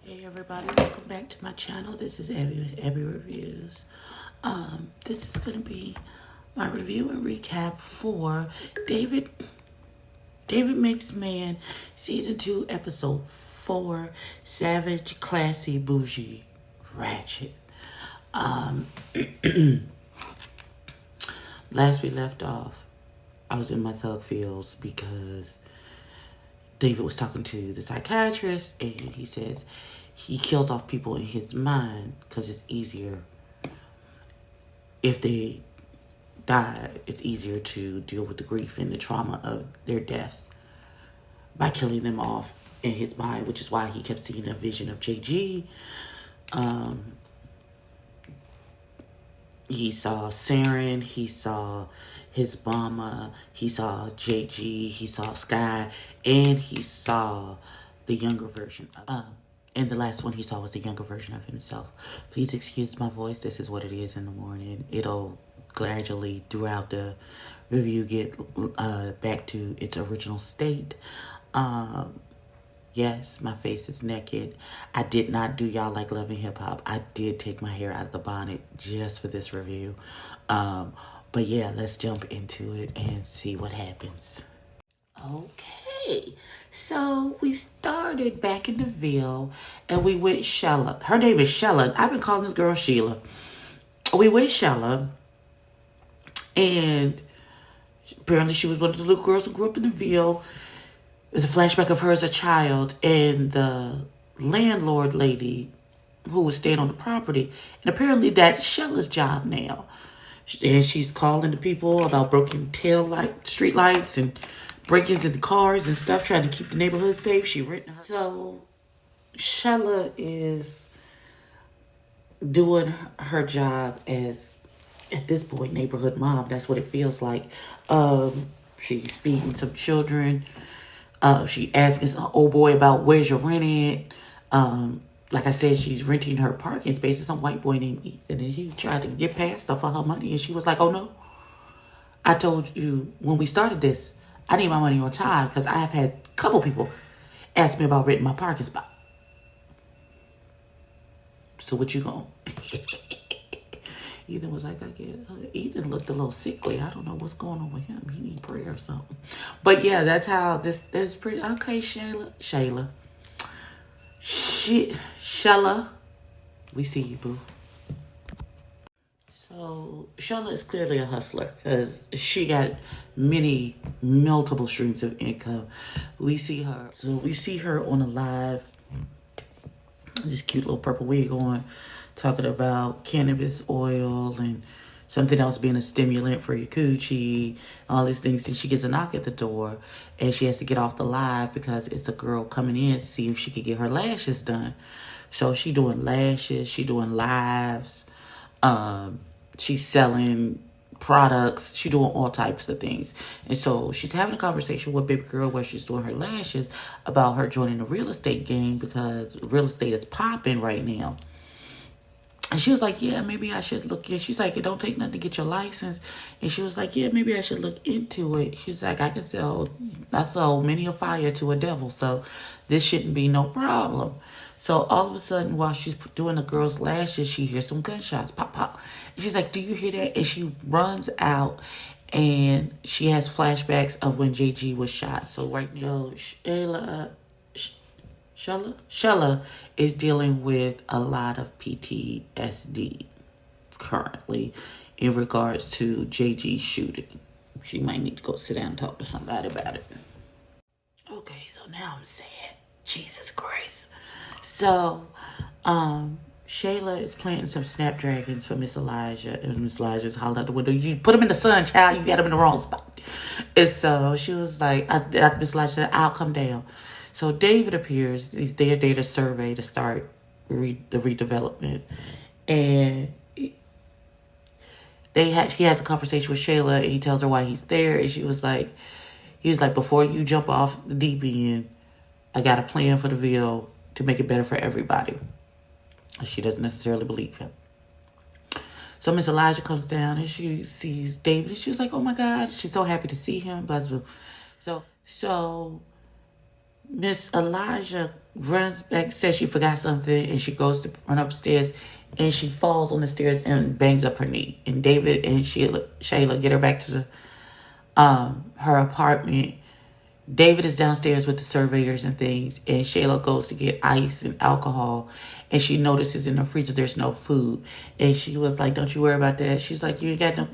Hey everybody, welcome back to my channel. This is Abby with Abby Reviews. This is going to be my review and recap for David Makes Man Season 2, Episode 4, Savage, Classy, Bougie, Ratchet. Last we left off, I was in my thug feels because David was talking to the psychiatrist, and he says he kills off people in his mind because it's easier if they die. It's easier to deal with the grief and the trauma of their deaths by killing them off in his mind, which is why he kept seeing a vision of JG. He saw Saren, he saw his mama, he saw JG, he saw Sky, and he saw the younger version of and the last one he saw was the younger version of himself. Please excuse my voice. This is what it is in the morning. It'll gradually, throughout the review, get back to its original state. Yes, my face is naked. I did not do Y'all Like Love and Hip Hop. I did take my hair out of the bonnet just for this review. But yeah, let's jump into it and see what happens. Okay, so we started back in the Ville and we went Shella. Her name is Shella. I've been calling this girl Sheila. We went Shella, and apparently she was one of the little girls who grew up in the Ville. It's a flashback of her as a child and the landlord lady who was staying on the property. And apparently that's Shella's job now. And she's calling the people about broken street lights and break-ins in the cars and stuff, trying to keep the neighborhood safe. She written her. So Shella is doing her job as, at this point, neighborhood mom. That's what it feels like. She's feeding some children. She asking some old boy about where's your rent at. Like I said, she's renting her parking space to some white boy named Ethan, and he tried to get past her for her money, and she was like, oh no, I told you when we started this, I need my money on time because I have had a couple people ask me about renting my parking spot. So what you going? Ethan was like, Ethan looked a little sickly. I don't know what's going on with him. He need prayer or something. But yeah, that's how this is pretty. Okay, Shayla. Shella. We see you, boo. So Shella is clearly a hustler because she got multiple streams of income. We see her on a live, this cute little purple wig on, talking about cannabis oil and something else being a stimulant for your coochie, all these things. And she gets a knock at the door and she has to get off the live because it's a girl coming in to see if she could get her lashes done. So she doing lashes, she doing lives, she's selling products, she doing all types of things. And so she's having a conversation with baby girl where she's doing her lashes about her joining the real estate game because real estate is popping right now. And she was like, yeah, maybe I should look. And she's like, it don't take nothing to get your license. And she was like, yeah, maybe I should look into it. She's like, I sold many a fire to a devil, so this shouldn't be no problem. So all of a sudden, while she's doing the girl's lashes, she hears some gunshots, pop, pop. And she's like, do you hear that? And she runs out, and she has flashbacks of when JG was shot. So right now, Shella is dealing with a lot of PTSD currently in regards to JG's shooting. She might need to go sit down and talk to somebody about it. Okay, so now I'm sad. Jesus Christ. So, Shayla is planting some snapdragons for Miss Elijah, and Miss Elijah's hollering out the window, you put them in the sun, child, you got them in the wrong spot. And so she was like, Miss Elijah said, I'll come down. So David appears. He's there to survey to start the redevelopment, and he has a conversation with Shayla, and he tells her why he's there, and he was like, before you jump off the deep end, I got a plan for the Ville to make it better for everybody. She doesn't necessarily believe him. So Miss Elijah comes down and she sees David, and she's like, oh my God, she's so happy to see him. Blah, blah. So Miss Elijah runs back, says she forgot something, and she goes to run upstairs, and she falls on the stairs and bangs up her knee. And David and Shayla get her back to her apartment. David is downstairs with the surveyors and things, and Shayla goes to get ice and alcohol, and she notices in the freezer there's no food. And she was like, "Don't you worry about that." She's like, "You ain't got no.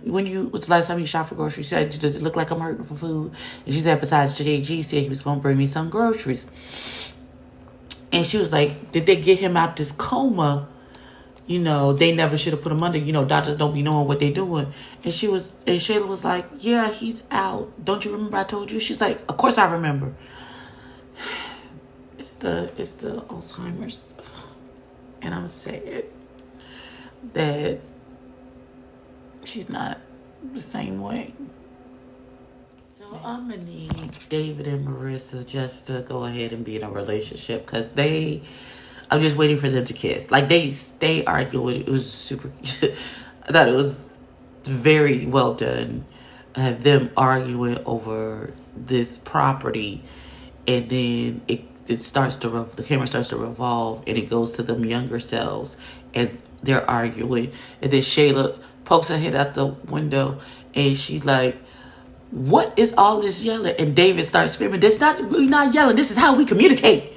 What's the last time you shop for groceries?" She said, "Does it look like I'm hurting for food?" And she said, "Besides, JG said he was gonna bring me some groceries." And she was like, "Did they get him out this coma? They never should have put him under. Doctors don't be knowing what they doing." And Shayla was like, "Yeah, he's out. Don't you remember I told you?" She's like, "Of course I remember." It's the Alzheimer's. And I'm sad that she's not the same way. So I'm gonna need David and Marissa just to go ahead and be in a relationship, because I'm just waiting for them to kiss. Like, they stay arguing. It was super. I thought it was very well done. Have them arguing over this property, and then it starts to the camera starts to revolve, and it goes to them younger selves, and they're arguing, and then Shayla pokes her head out the window, and she's like, "What is all this yelling?" And David starts screaming, "We're not yelling. This is how we communicate."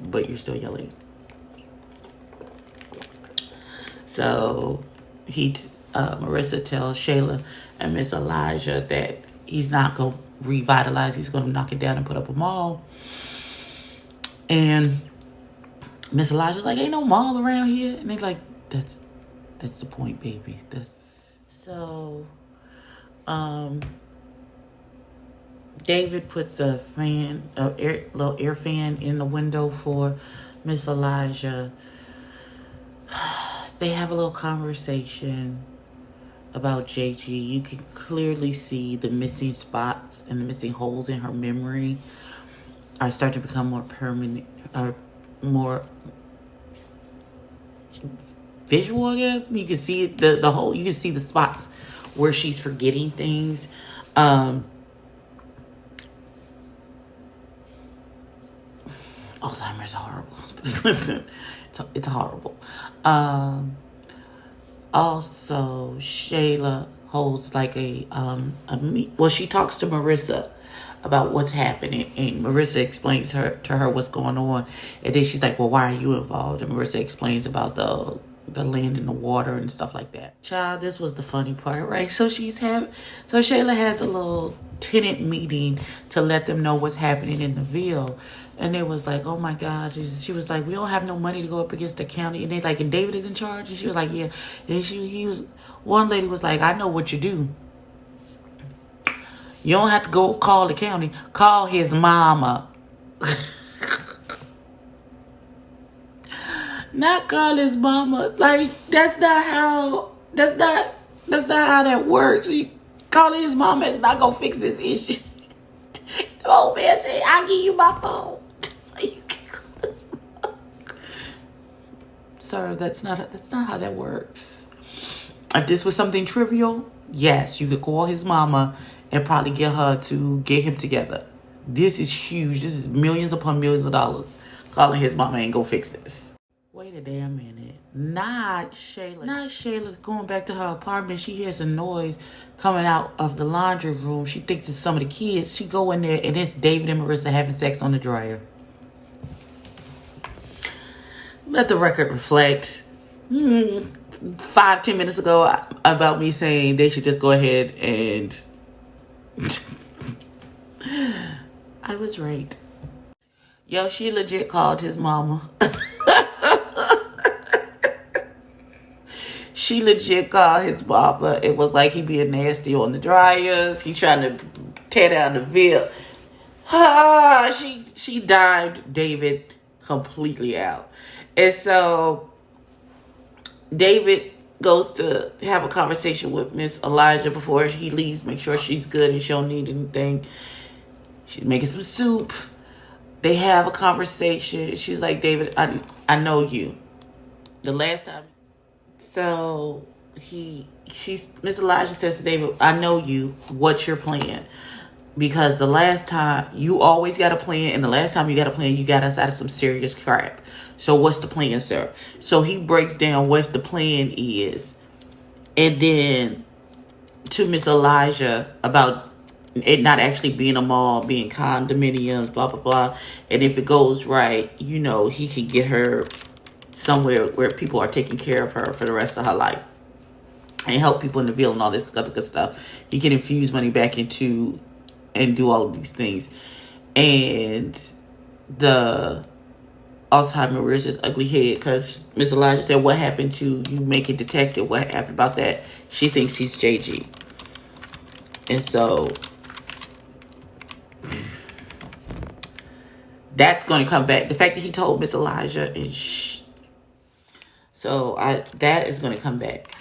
But you're still yelling. So Marissa tells Shayla and Miss Elijah that he's not going to revitalize. He's going to knock it down and put up a mall. And Miss Elijah's like, "Ain't no mall around here." And they're like, that's the point, baby. So David puts a little air fan in the window for Miss Elijah. They have a little conversation about JG. You can clearly see the missing spots and the missing holes in her memory are starting to become more permanent, or more visual, I guess. You can see the whole. You can see the spots where she's forgetting things. Alzheimer's is horrible. Listen, it's horrible. Also, Shayla holds like she talks to Marissa about what's happening, and Marissa explains to her what's going on, and then she's like, "Well, why are you involved?" And Marissa explains about the land and the water and stuff like that. Child, this was the funny part, right? So Shayla has a little tenant meeting to let them know what's happening in the Ville. And it was like, "Oh my God." She was like, "We don't have no money to go up against the county." And they like, "And David is in charge?" And she was like, "Yeah." And one lady was like, "I know what you do. You don't have to go call the county. Call his mama." Not call his mama. Like, that's not how that works. You calling his mama is not gonna fix this issue. The old man said, "I'll give you my phone so you can call his mama." Sir, that's not how that works. If this was something trivial, yes, you could call his mama and probably get her to get him together. This is huge. This is millions upon millions of dollars. Calling his mama ain't gonna fix this. Wait a damn minute. Not Shayla going back to her apartment. She hears a noise coming out of the laundry room. She thinks it's some of the kids. She go in there, and it's David and Marissa having sex on the dryer. Let the record reflect. 5-10 minutes ago about me saying they should just go ahead and I was right. Yo, she legit called his mama. She legit called his mama. It was like he being nasty on the dryers. He trying to tear down the Ville. She dived David completely out. And so David goes to have a conversation with Miss Elijah before he leaves, make sure she's good and she don't need anything. She's making some soup. They have a conversation. She's like, "David, I know you. The last time." So Miss Elijah says to David, "I know you. What's your plan?" because the last time you always got a plan, and the last time you got a plan, you got us out of some serious crap. So what's the plan, sir? So he breaks down what the plan is, and then to Miss Elijah about it not actually being a mall, being condominiums, blah blah blah. And if it goes right, you know, he can get her somewhere where people are taking care of her for the rest of her life, and help people in the Ville and all this other good stuff. He can infuse money back into and do all of these things. And the Alzheimer rears his ugly head because Miss Elijah said, what happened to you making detective? What happened about that? She thinks he's JG. And so that's going to come back. The fact that he told Miss Elijah is that is going to come back.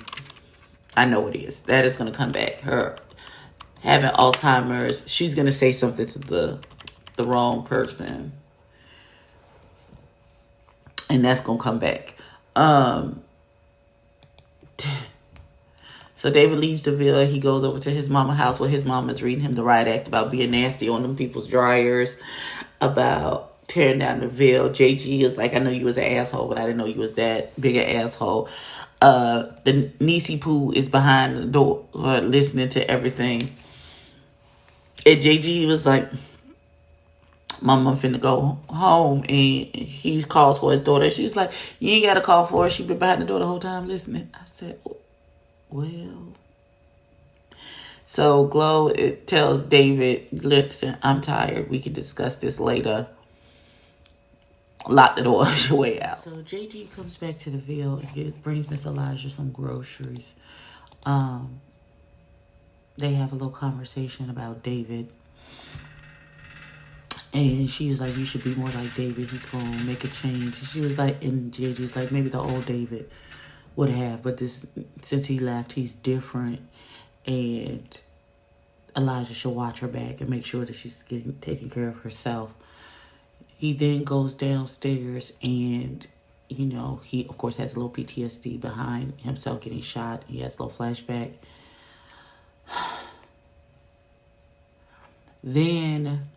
I know it is. That is going to come back. Her having Alzheimer's, she's going to say something to the wrong person. And that's going to come back. So David leaves the Ville. He goes over to his mama's house where his mama is reading him the riot act about being nasty on them people's dryers, about tearing down the Ville. JG is like, I know you was an asshole, but I didn't know you was that big an asshole. The Niecy Poo is behind the door listening to everything. And JG was like, Mama finna go home, and he calls for his daughter. She's like, you ain't got to call for her. She been behind the door the whole time listening. I said, well. So Glow, it tells David, listen, I'm tired. We can discuss this later. Lock the door on your way out. So JG comes back to the Ville and brings Miss Elijah some groceries. They have a little conversation about David. And she was like, you should be more like David. He's going to make a change. She was like, and JG's like, maybe the old David would have. But since he left, he's different. And Elijah should watch her back and make sure that she's taking care of herself. He then goes downstairs and, you know, he, of course, has a little PTSD behind himself getting shot. He has a little flashback. Then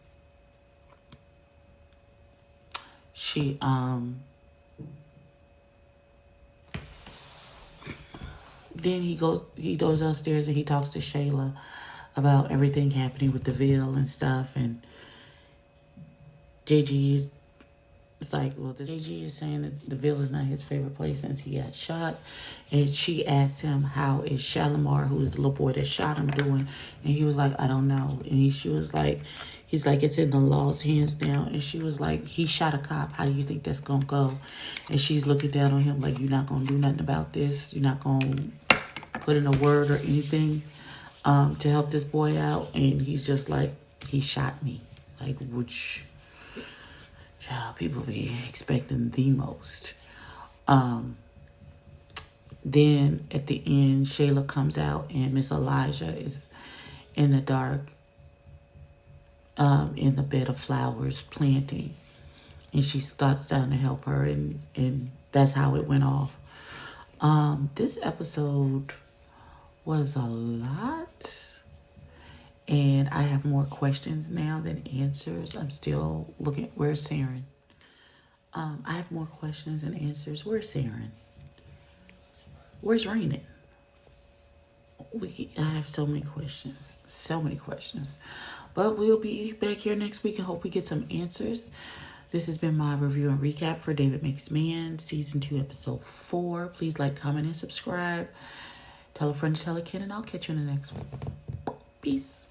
he goes upstairs and he talks to Shayla about everything happening with the Ville and stuff. And JG is like, well, JG is saying that the Ville is not his favorite place since he got shot. And she asked him, how is Shalimar, who is the little boy that shot him, doing? And he was like, I don't know. And she was like, he's like, it's in the law's hands now. And she was like, he shot a cop. How do you think that's going to go? And she's looking down on him like, you're not going to do nothing about this. You're not going to put in a word or anything to help this boy out. And he's just like, he shot me. Like, which, child, people be expecting the most. Then at the end, Shayla comes out and Miss Elijah is in the dark, in the bed of flowers planting. And she starts down to help her, and that's how it went off. This episode was a lot, and I have more questions now than answers. I'm still looking. Where's Saren? I have more questions than answers. Where's Saren? Where's Rainen? I have so many questions. So many questions. But we'll be back here next week and hope we get some answers. This has been my review and recap for David Makes Man, Season 2, Episode 4. Please like, comment, and subscribe. Tell a friend to tell a kid, and I'll catch you in the next one. Peace.